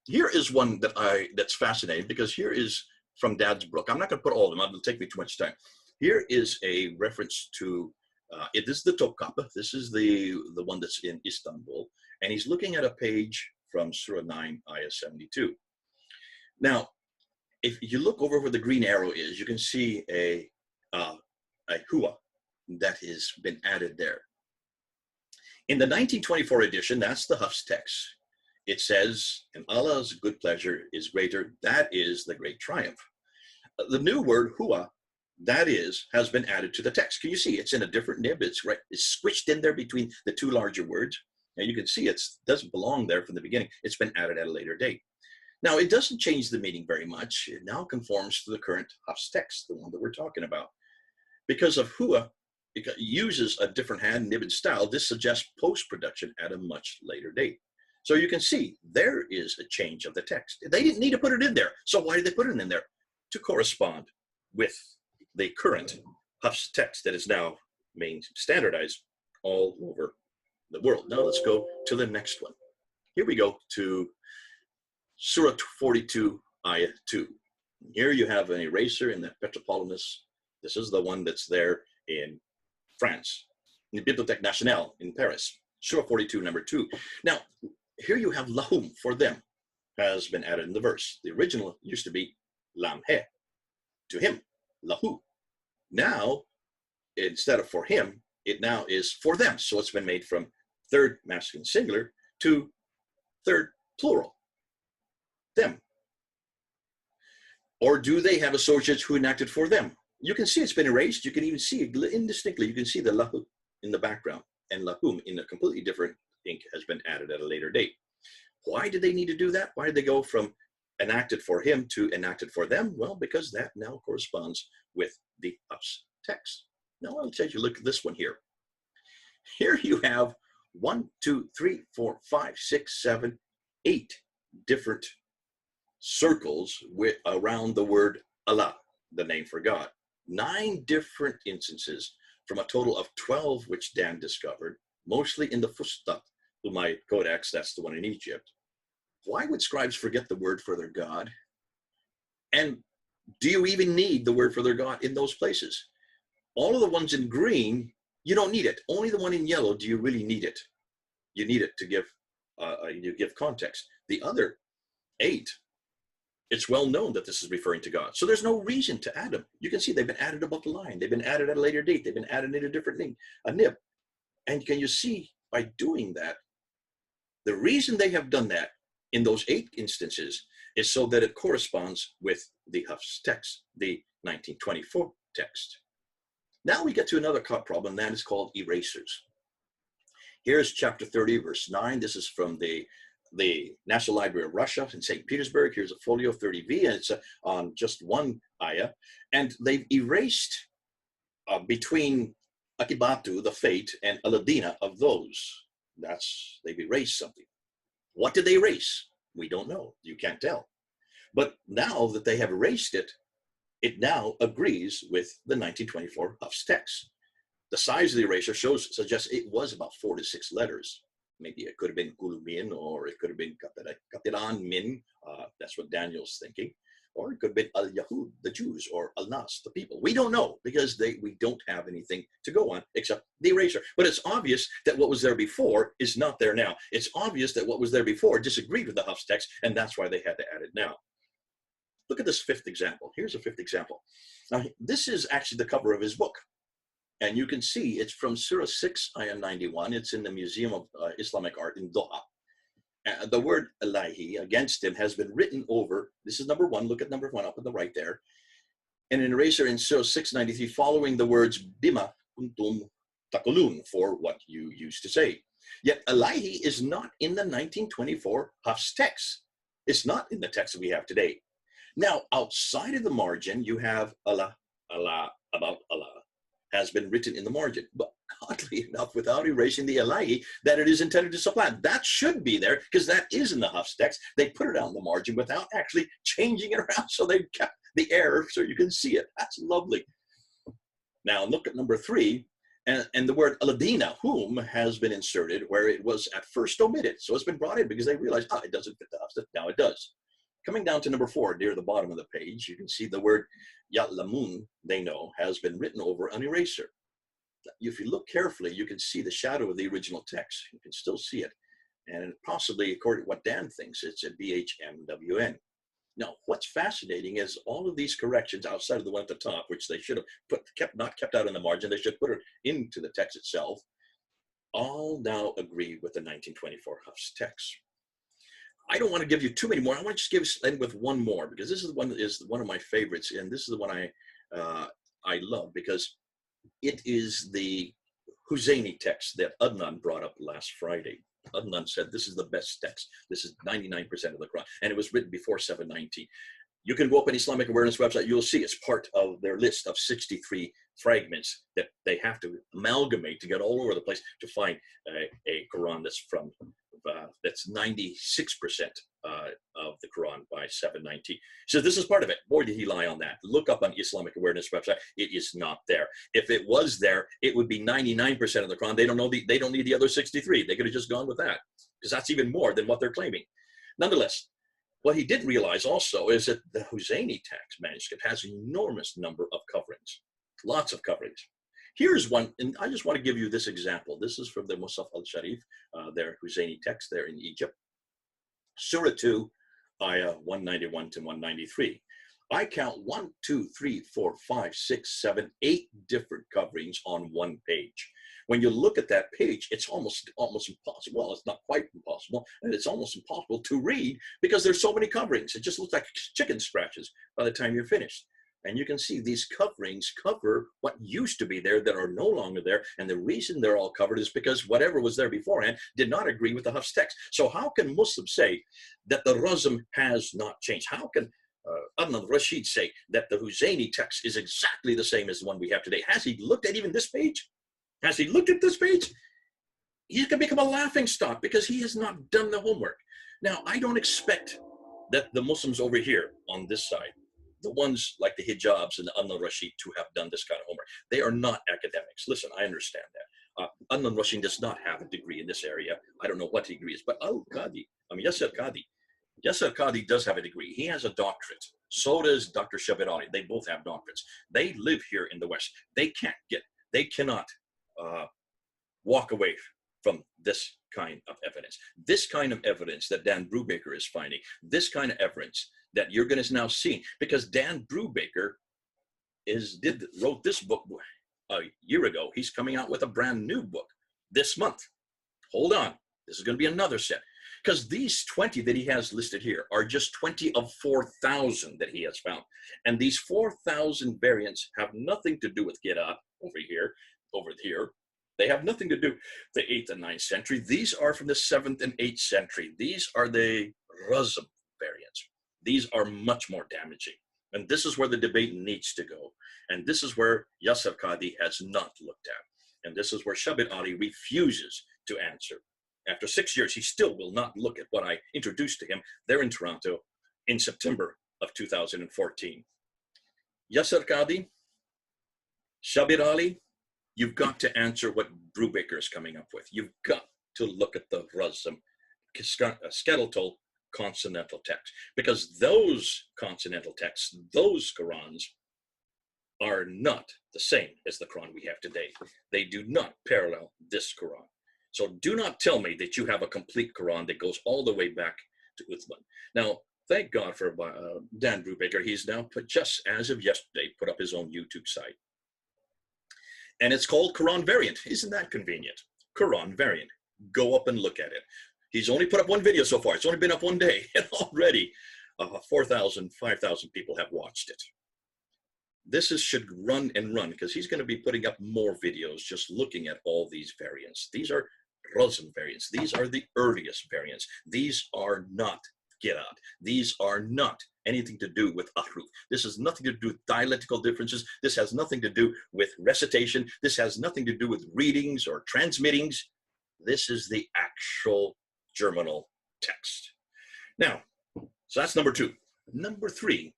Speaker 1: Here is one that's fascinating, because here is from Dad's book. I'm not going to put all of them. It'll take me too much time. Here is a reference to, this is the Topkapi. This is the one that's in Istanbul. And he's looking at a page from Surah 9, Ayah 72. Now, if you look over where the green arrow is, you can see a hua that has been added there. In the 1924 edition, that's the Hafs text. It says, and Allah's good pleasure is greater, that is the great triumph. The new word hua, that is, has been added to the text. Can you see it's in a different nib? It's squished in there between the two larger words. And you can see it doesn't belong there from the beginning. It's been added at a later date. Now, it doesn't change the meaning very much. It now conforms to the current Hafs text, the one that we're talking about. Because of hua, it uses a different hand nib and style. This suggests post-production at a much later date. So you can see there is a change of the text. They didn't need to put it in there. So why did they put it in there? To correspond with the current Hafs text that is now being standardized all over the world. Now let's go to the next one. Here we go to Surah 42, Ayah 2. Here you have an eraser in the Petropolitanus. This is the one that's there in France, in the Bibliothèque Nationale in Paris. Surah 42, number 2. Now, here you have lahum, for them, has been added in the verse. The original used to be lam he, to him, lahu. Now, instead of for him, it now is for them. So it's been made from third masculine singular to third plural, them. Or do they have associates who enacted for them? You can see it's been erased. You can even see it indistinctly. You can see the lahu in the background, and lahum in a completely different ink has been added at a later date. Why did they need to do that? Why did they go from enacted for him to enacted for them? Well, because that now corresponds with the Hafs text. Now I'll take you a look at this one here. Here you have 1, 2, 3, 4, 5, 6, 7, 8 different circles around the word Allah, the name for God. 9 different instances from a total of 12 which Dan discovered mostly in the Fustat Umayyad Codex, that's the one in Egypt. Why would scribes forget the word for their God? And do you even need the word for their God in those places? All of the ones in green, you don't need it. Only the one in yellow, do you really need it? You need it to give you give context. The other 8, it's well known that this is referring to God. So there's no reason to add them. You can see they've been added above the line. They've been added at a later date. They've been added in a different name, a nib. And can you see by doing that, the reason they have done that in those 8 instances is so that it corresponds with the Hafs text, the 1924 text. Now we get to another problem, that is called erasers. Here's chapter 30, verse 9. This is from the National Library of Russia in St. Petersburg. Here's a folio 30V, and it's on just one ayah. And they've erased between Akibatu, the fate, and Aladina of those. They've erased something. What did they erase? We don't know. You can't tell. But now that they have erased it, it now agrees with the 1924 Hafs text. The size of the eraser suggests it was about 4 to 6 letters. Maybe it could have been Kulumin, or it could have been Katiran Min. That's what Daniel's thinking. Or it could have been Al-Yahud, the Jews, or Al-Nas, the people. We don't know, because we don't have anything to go on except the erasure. But it's obvious that what was there before is not there now. It's obvious that what was there before disagreed with the Hafs text, and that's why they had to add it now. Look at this 5th example. Here's a 5th example. Now, this is actually the cover of his book. And you can see it's from Surah 6, Ayah 91. It's in the Museum of Islamic Art in Doha. The word Ilahi against him has been written over. This is number 1. Look at number 1 up on the right there. And an eraser in Surah 693 following the words Bima kuntum takulun, for what you used to say. Yet Ilahi is not in the 1924 Hafs text. It's not in the text that we have today. Now, outside of the margin, you have Allah, Allah, about Allah, has been written in the margin, but oddly enough, without erasing the Ilahi that it is intended to supplant. That should be there, because that is in the Hafs text. They put it on the margin without actually changing it around, so they kept the error so you can see it. That's lovely. Now look at number 3, and the word Aladina, whom, has been inserted where it was at first omitted. So it's been brought in because they realized, it doesn't fit the Hafs text. Now it does. Coming down to number 4, near the bottom of the page, you can see the word Ya'lamun, they know, has been written over an eraser. If you look carefully, you can see the shadow of the original text. You can still see it. And possibly, according to what Dan thinks, it's a BHMWN. Now, what's fascinating is all of these corrections outside of the one at the top, which they should have not kept out in the margin, they should put it into the text itself, all now agree with the 1924 Hafs text. I don't want to give you too many more. I want to just end with one more, because this is the one that is one of my favorites, and this is the one I love, because it is the Husseini text that Adnan brought up last Friday. Adnan said this is the best text. This is 99% of the Quran, and it was written before 790. You can go up on Islamic Awareness website. You'll see it's part of their list of 63 fragments that they have to amalgamate to get all over the place to find a Quran that's from that's 96% of the Quran by 790. So this is part of it. Boy, did he lie on that. Look up on Islamic Awareness website. It is not there. If it was there, it would be 99% of the Quran. They don't need the other 63. They could have just gone with that, because that's even more than what they're claiming. Nonetheless, what he did realize also is that the Husseini text manuscript has an enormous number of coverings, lots of coverings. Here's one, and I just want to give you this example. This is from the Musaf al-Sharif, their Husseini text there in Egypt. Surah 2, Ayah 191 to 193. I count 1, 2, 3, 4, 5, 6, 7, 8 different coverings on one page. When you look at that page, it's almost impossible. Well, it's not quite impossible, and it's almost impossible to read because there's so many coverings. It just looks like chicken scratches by the time you're finished. And you can see these coverings cover what used to be there that are no longer there. And the reason they're all covered is because whatever was there beforehand did not agree with the Hafs text. So how can Muslims say that the Razm has not changed? How can Adnan Rashid say that the Husseini text is exactly the same as the one we have today? Has he looked at even this page? Has he looked at this page? He's going to become a laughing stock because he has not done the homework. Now, I don't expect that the Muslims over here on this side, the ones like the Hijabs and the Adnan Rashid, to have done this kind of homework. They are not academics. Listen, I understand that. Adnan Rushin does not have a degree in this area. I don't know what degree is, but Al-Qadi, Yasser Qadi does have a degree. He has a doctorate. So does Dr. Shabir Ali. They both have doctorates. They live here in the West. They cannot walk away from this kind of evidence. This kind of evidence that Dan Brubaker is finding, this kind of evidence that you're going to now see, because Dan Brubaker wrote this book a year ago. He's coming out with a brand new book this month. Hold on. This is going to be another set. Because these 20 that he has listed here are just 20 of 4,000 that he has found. And these 4,000 variants have nothing to do with Girat over here. They have nothing to do with the 8th and 9th century. These are from the 7th and 8th century. These are the Razm variants. These are much more damaging. And this is where the debate needs to go. And this is where Yasser Qadi has not looked at. And this is where Shabir Ali refuses to answer. After 6 years, he still will not look at what I introduced to him there in Toronto in September of 2014. Yasser Qadi, Shabir Ali, you've got to answer what Brubaker is coming up with. You've got to look at the Razm, skeletal consonantal text, because those consonantal texts, those Qurans, are not the same as the Quran we have today. They do not parallel this Quran. So do not tell me that you have a complete Quran that goes all the way back to Uthman. Now, thank God for Dan Brubaker. He's now just as of yesterday, put up his own YouTube site. And it's called Quran Variant. Isn't that convenient? Quran Variant. Go up and look at it. He's only put up one video so far. It's only been up one day, and already 4,000, 5,000 people have watched it. This should run and run, because he's going to be putting up more videos just looking at all these variants. These are Razm variants. These are the earliest variants. These are not Girat. These are not anything to do with Ahruf. This has nothing to do with dialectical differences. This has nothing to do with recitation. This has nothing to do with readings or transmittings. This is the actual germinal text. Now, so that's number 2. Number 3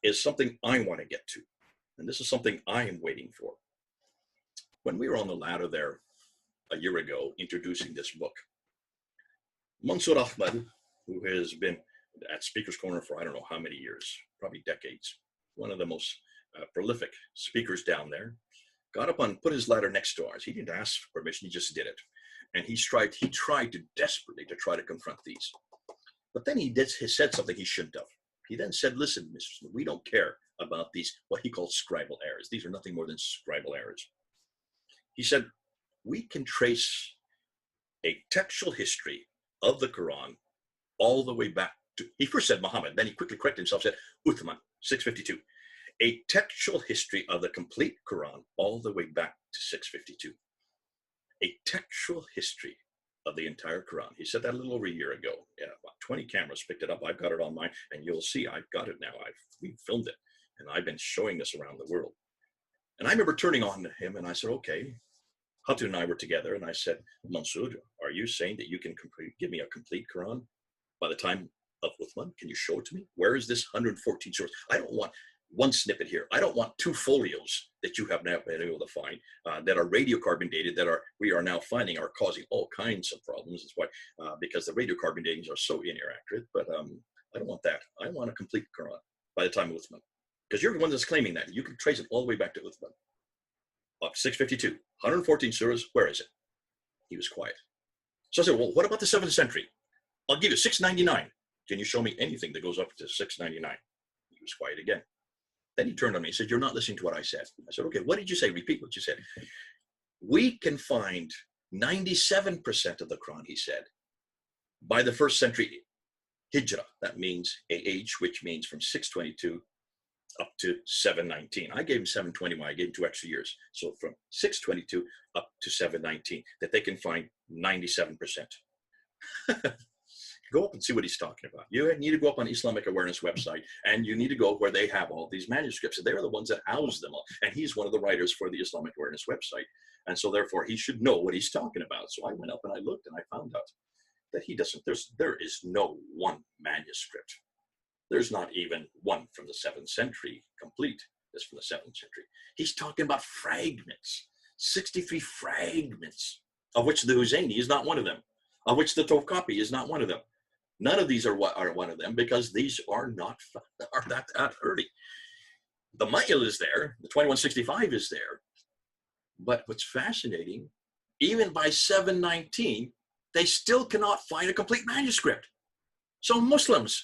Speaker 1: is something I want to get to. And this is something I am waiting for. When we were on the ladder there a year ago, introducing this book, Mansour Ahmad, who has been at Speaker's Corner for I don't know how many years, probably decades, one of the most prolific speakers down there, got up and put his ladder next to ours. He didn't ask for permission, he just did it. And he tried to desperately to try to confront these. But then he said something he shouldn't have. He then said, listen, Mr. Smith, we don't care about these, what he called scribal errors. These are nothing more than scribal errors. He said, we can trace a textual history of the Quran all the way back to, he first said Muhammad, then he quickly corrected himself, said Uthman, 652. A textual history of the complete Quran all the way back to 652. A textual history of the entire Quran. He said that a little over a year ago. Yeah, about 20 cameras picked it up. I've got it on mine, and you'll see I've got it now. We filmed it, and I've been showing this around the world. And I remember turning on to him, and I said, okay. Hatu and I were together, and I said, Mansour, are you saying that you can give me a complete Quran by the time of Uthman? Can you show it to me? Where is this 114 surahs? I don't want one snippet here. I don't want 2 folios that you have now been able to find that are radiocarbon dated, that we are now finding are causing all kinds of problems. That's why, because the radiocarbon datings are so inaccurate. But I don't want that. I want a complete Quran by the time of Uthman, because you're the one that's claiming that. You can trace it all the way back to Uthman. 652, 114 surahs. Where is it? He was quiet. So I said, well, what about the 7th century? I'll give you 699. Can you show me anything that goes up to 699? He was quiet again. Then he turned on me and said, you're not listening to what I said. I said, okay, what did you say? Repeat what you said. We can find 97% of the Quran, he said, by the 1st century Hijrah. That means AH, which means from 622 up to 719. I gave him 721. I gave him 2 extra years. So from 622 up to 719, that they can find 97%. Go up and see what he's talking about. You need to go up on Islamic Awareness website, and you need to go where they have all these manuscripts. And they are the ones that house them all. And he's one of the writers for the Islamic Awareness website. And so therefore he should know what he's talking about. So I went up and I looked, and I found out that he doesn't, there is no one manuscript. There's not even one from the 7th century complete. That's from the 7th century. He's talking about fragments. 63 fragments, of which the Husseini is not one of them, of which the Topkapi is not one of them. None of these are one of them, because these are that early. The Ma'il is there, the 2165 is there, but what's fascinating, even by 719, they still cannot find a complete manuscript. So Muslims,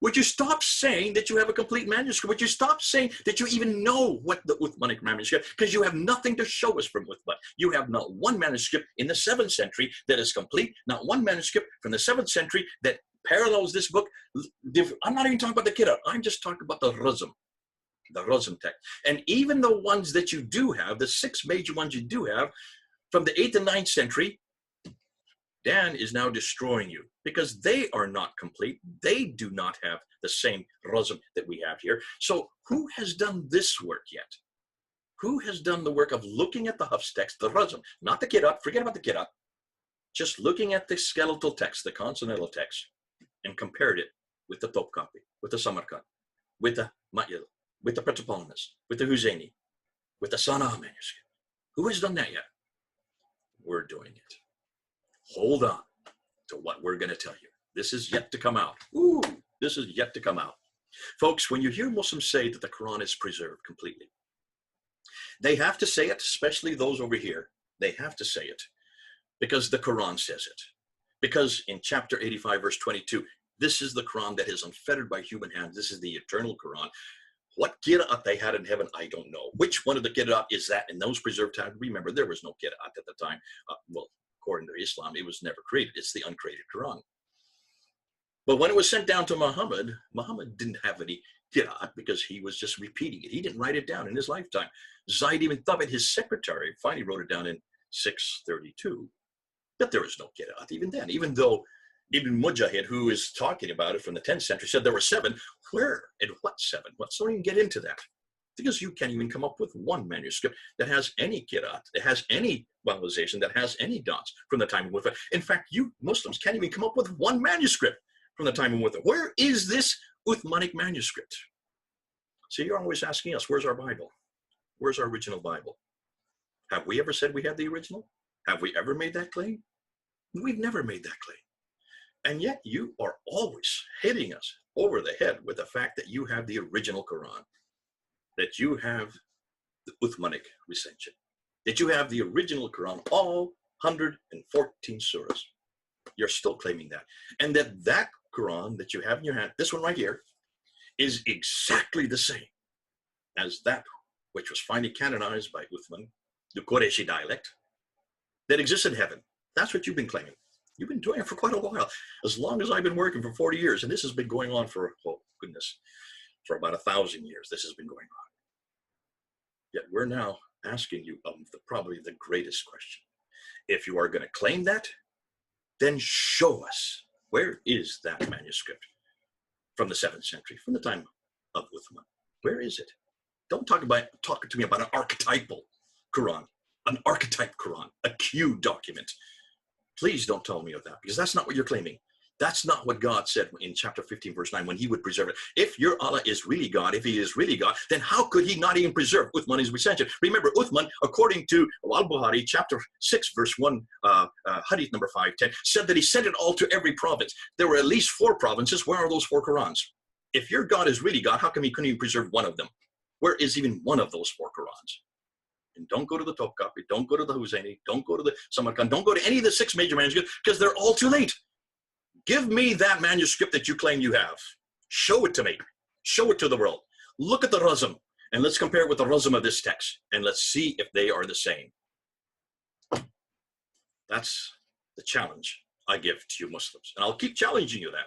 Speaker 1: would you stop saying that you have a complete manuscript? Would you stop saying that you even know what the Uthmanic manuscript, because you have nothing to show us from Uthman. You have not one manuscript in the 7th century that is complete, not one manuscript from the 7th century that parallels this book. I'm not even talking about the Kitab. I'm just talking about the Razm text. And even the ones that you do have, the 6 major ones you do have, from the 8th and 9th century, Dan is now destroying you because they are not complete. They do not have the same Razm that we have here. So who has done this work yet? Who has done the work of looking at the Hafs text, the Razm, not the Kitab, forget about the Kitab, just looking at the skeletal text, the consonantal text, and compared it with the Topkapi, with the Samarkand, with the Ma'il, with the Protopolymus, with the Husseini, with the Sana'a manuscript? Who has done that yet? We're doing it. Hold on to what we're going to tell you. This is yet to come out. Ooh, this is yet to come out. Folks, when you hear Muslims say that the Quran is preserved completely, they have to say it, especially those over here. They have to say it because the Quran says it. Because in chapter 85, verse 22, this is the Quran that is unfettered by human hands. This is the eternal Quran. What Qira'at they had in heaven, I don't know. Which one of the Qira'at is that in those preserved times? Remember, there was no Qira'at at the time. Well, according to Islam, it was never created. It's the uncreated Quran. But when it was sent down to Muhammad, Muhammad didn't have any Qira'at because he was just repeating it. He didn't write it down in his lifetime. Zayd ibn Thabit, his secretary, finally wrote it down in 632. But there was no Qira'at even then, even though Ibn Mujahid, who is talking about it from the 10th century, said there were 7. Where and what 7? Let's not even get into that. Because you can't even come up with one manuscript that has any Qira'at, that has any vowelization, that has any dots from the time of Uthman. In fact, you Muslims can't even come up with one manuscript from the time of Uthman. Where is this Uthmanic manuscript? So you're always asking us, where's our Bible? Where's our original Bible? Have we ever said we had the original? Have we ever made that claim? We've never made that claim. And yet you are always hitting us over the head with the fact that you have the original Quran, that you have the Uthmanic recension, that you have the original Quran, all 114 surahs. You're still claiming that. And that Quran that you have in your hand, this one right here, is exactly the same as that which was finally canonized by Uthman, the Qureshi dialect, that exists in heaven. That's what you've been claiming. You've been doing it for quite a while, as long as I've been working for 40 years. And this has been going on for, oh goodness, for about 1,000 years. This has been going on. Yet we're now asking you probably the greatest question. If you are going to claim that, then show us, where is that manuscript from the 7th century, from the time of Uthman? Where is it? Don't talk to me about an archetypal Quran, an archetype Quran, a Q document. Please don't tell me of that, because that's not what you're claiming. That's not what God said in chapter 15, verse 9, when he would preserve it. If your Allah is really God, if he is really God, then how could he not even preserve Uthman's recension? Remember, Uthman, according to Al-Bukhari, chapter 6, verse 1, hadith number 510, said that he sent it all to every province. There were at least 4 provinces. Where are those 4 Qurans? If your God is really God, how come he couldn't even preserve one of them? Where is even one of those 4 Qurans? And don't go to the Topkapi, don't go to the Husseini, don't go to the Samarkand, don't go to any of the 6 major manuscripts, because they're all too late. Give me that manuscript that you claim you have. Show it to me. Show it to the world. Look at the Razm, and let's compare it with the Razm of this text, and let's see if they are the same. That's the challenge I give to you Muslims. And I'll keep challenging you that.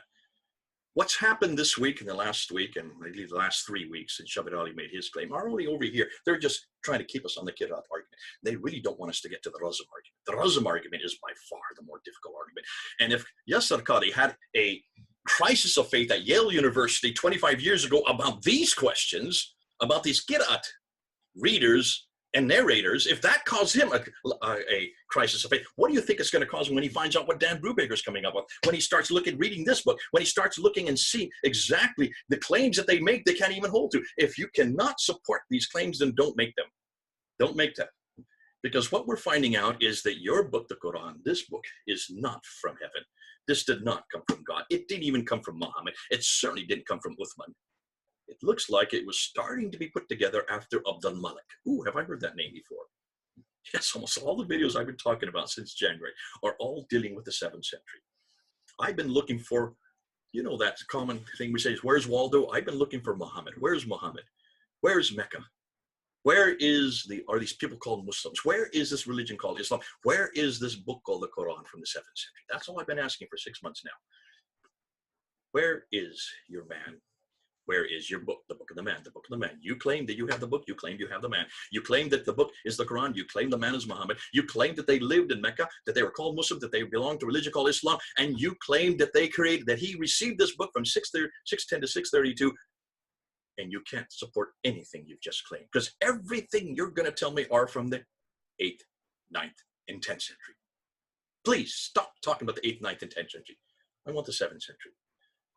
Speaker 1: What's happened this week and the last week, and maybe the last 3 weeks since Shabbat Ali made his claim, are only over here. They're just trying to keep us on the Qira'at argument. They really don't want us to get to the Razm argument. The Razm argument is by far the more difficult argument. And if Yasser Qadhi had a crisis of faith at Yale University 25 years ago about these questions, about these Qira'at readers and narrators, if that caused him a crisis of faith, what do you think it's going to cause him when he finds out what Dan Brubaker is coming up with? When he starts reading this book, when he starts looking and see exactly the claims that they make, they can't even hold to. If you cannot support these claims, then don't make them. Don't make them. Because what we're finding out is that your book, the Quran, this book is not from heaven. This did not come from God. It didn't even come from Muhammad. It certainly didn't come from Uthman. It looks like it was starting to be put together after Abdul Malik. Ooh, have I heard that name before? Yes, almost all the videos I've been talking about since January are all dealing with the 7th century. I've been looking for, you know, that common thing we say is, where's Waldo? I've been looking for Muhammad. Where's Muhammad? Where's Mecca? Where are these people called Muslims? Where is this religion called Islam? Where is this book called the Quran from the 7th century? That's all I've been asking for 6 months now. Where is your man? Where is your book? The book of the man, the book of the man. You claim that you have the book. You claim you have the man. You claim that the book is the Quran. You claim the man is Muhammad. You claim that they lived in Mecca, that they were called Muslim, that they belonged to a religion called Islam. And you claim that that he received this book from 610 to 632. And you can't support anything you've just claimed, because everything you're going to tell me are from the 8th, 9th, and 10th century. Please stop talking about the 8th, 9th, and 10th century. I want the 7th century.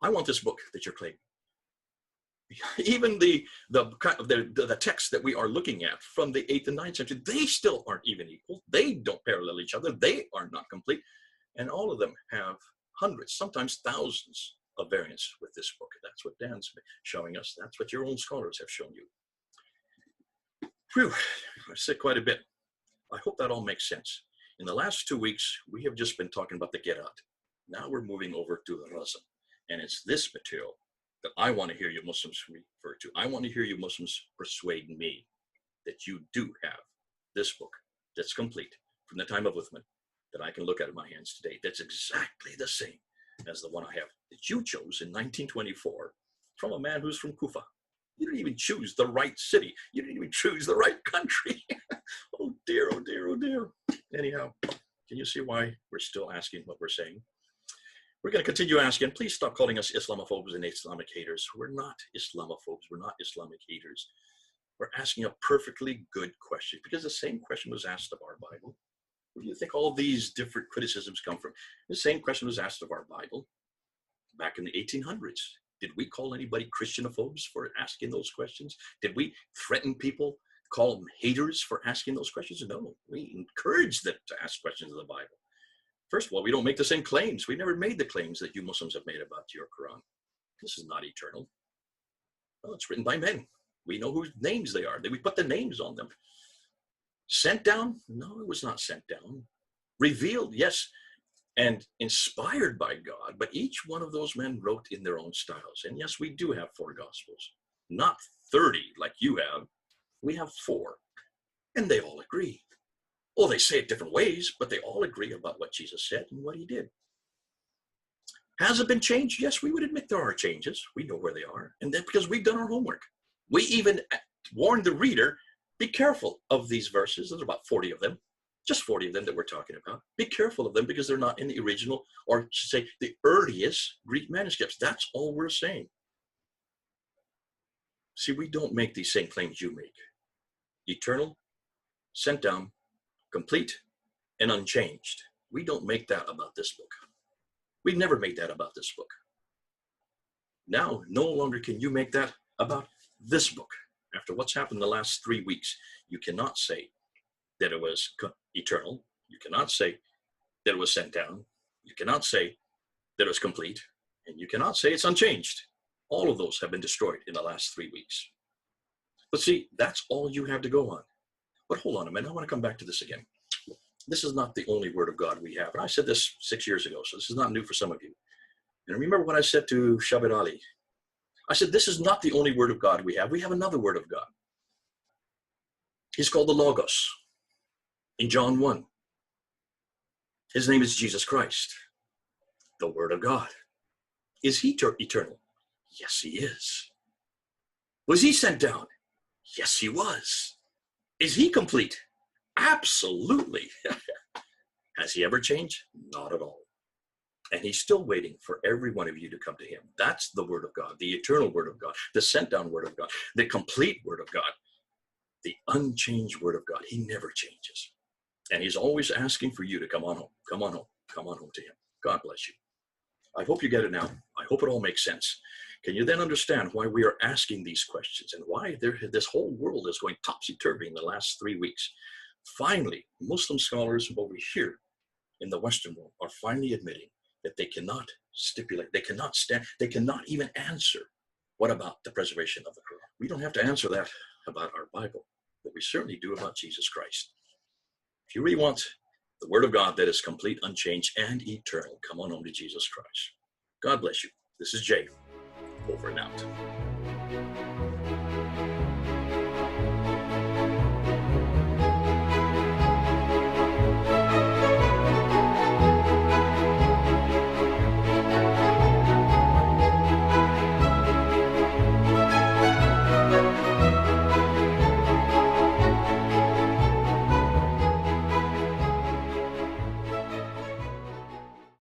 Speaker 1: I want this book that you're claiming. Even the text that we are looking at from the 8th and 9th century, they still aren't even equal. They don't parallel each other. They are not complete. And all of them have hundreds, sometimes thousands of variants with this book. That's what Dan's showing us. That's what your own scholars have shown you. Whew, I've said quite a bit. I hope that all makes sense. In the last 2 weeks, we have just been talking about the Gerat. Now we're moving over to the Razm. And it's this material that I want to hear you Muslims refer to. I want to hear you Muslims persuade me that you do have this book that's complete from the time of Uthman, that I can look at in my hands today. That's exactly the same as the one I have that you chose in 1924 from a man who's from Kufa. You didn't even choose the right city. You didn't even choose the right country. Oh dear, oh dear, oh dear. Anyhow, can you see why we're still asking what we're saying? We're going to continue asking. Please stop calling us Islamophobes and Islamic haters. We're not Islamophobes. We're not Islamic haters. We're asking a perfectly good question, because the same question was asked of our Bible. Where do you think all these different criticisms come from? The same question was asked of our Bible back in the 1800s. Did we call anybody Christianophobes for asking those questions? Did we threaten people, call them haters for asking those questions? No, we encourage them to ask questions of the Bible. First of all, we don't make the same claims. We never made the claims that you Muslims have made about your Quran. This is not eternal. Well, it's written by men. We know whose names they are. We put the names on them. Sent down? No, it was not sent down. Revealed, yes, and inspired by God, but each one of those men wrote in their own styles. And yes, we do have 4 Gospels, not 30 like you have. We have 4, and they all agree. Oh, they say it different ways, but they all agree about what Jesus said and what he did. Has it been changed? Yes, we would admit there are changes. We know where they are, and that's because we've done our homework. We even warned the reader, be careful of these verses. There's about 40 of them, just 40 of them that we're talking about. Be careful of them because they're not in the original, or should say the earliest Greek manuscripts. That's all we're saying. See, we don't make these same claims you make. Eternal, sent down, complete, and unchanged. We don't make that about this book. We've never made that about this book. Now, no longer can you make that about this book. After what's happened the last 3 weeks, you cannot say that it was eternal. You cannot say that it was sent down. You cannot say that it was complete. And you cannot say it's unchanged. All of those have been destroyed in the last 3 weeks. But see, that's all you have to go on. But hold on a minute, I want to come back to this again. This is not the only word of God we have. And I said this 6 years ago, so this is not new for some of you. And remember what I said to Shabbat Ali. I said, this is not the only word of God we have. We have another word of God. He's called the Logos in John 1. His name is Jesus Christ, the Word of God. Is he eternal? Yes, he is. Was he sent down? Yes, he was. Is he complete? Absolutely. Has he ever changed? Not at all. And he's still waiting for every one of you to come to him. That's the Word of God, the eternal Word of God, the sent down Word of God, the complete Word of God, the unchanged Word of God. He never changes. And he's always asking for you to come on home, come on home, come on home to him. God bless you. I hope you get it now. I hope it all makes sense. Can you then understand why we are asking these questions and why this whole world is going topsy-turvy in the last 3 weeks? Finally, Muslim scholars over here in the Western world are finally admitting that they cannot stipulate, they cannot stand, they cannot even answer, what about the preservation of the Quran? We don't have to answer that about our Bible, but we certainly do about Jesus Christ. If you really want the Word of God that is complete, unchanged, and eternal, come on home to Jesus Christ. God bless you. This is Jay, over and out.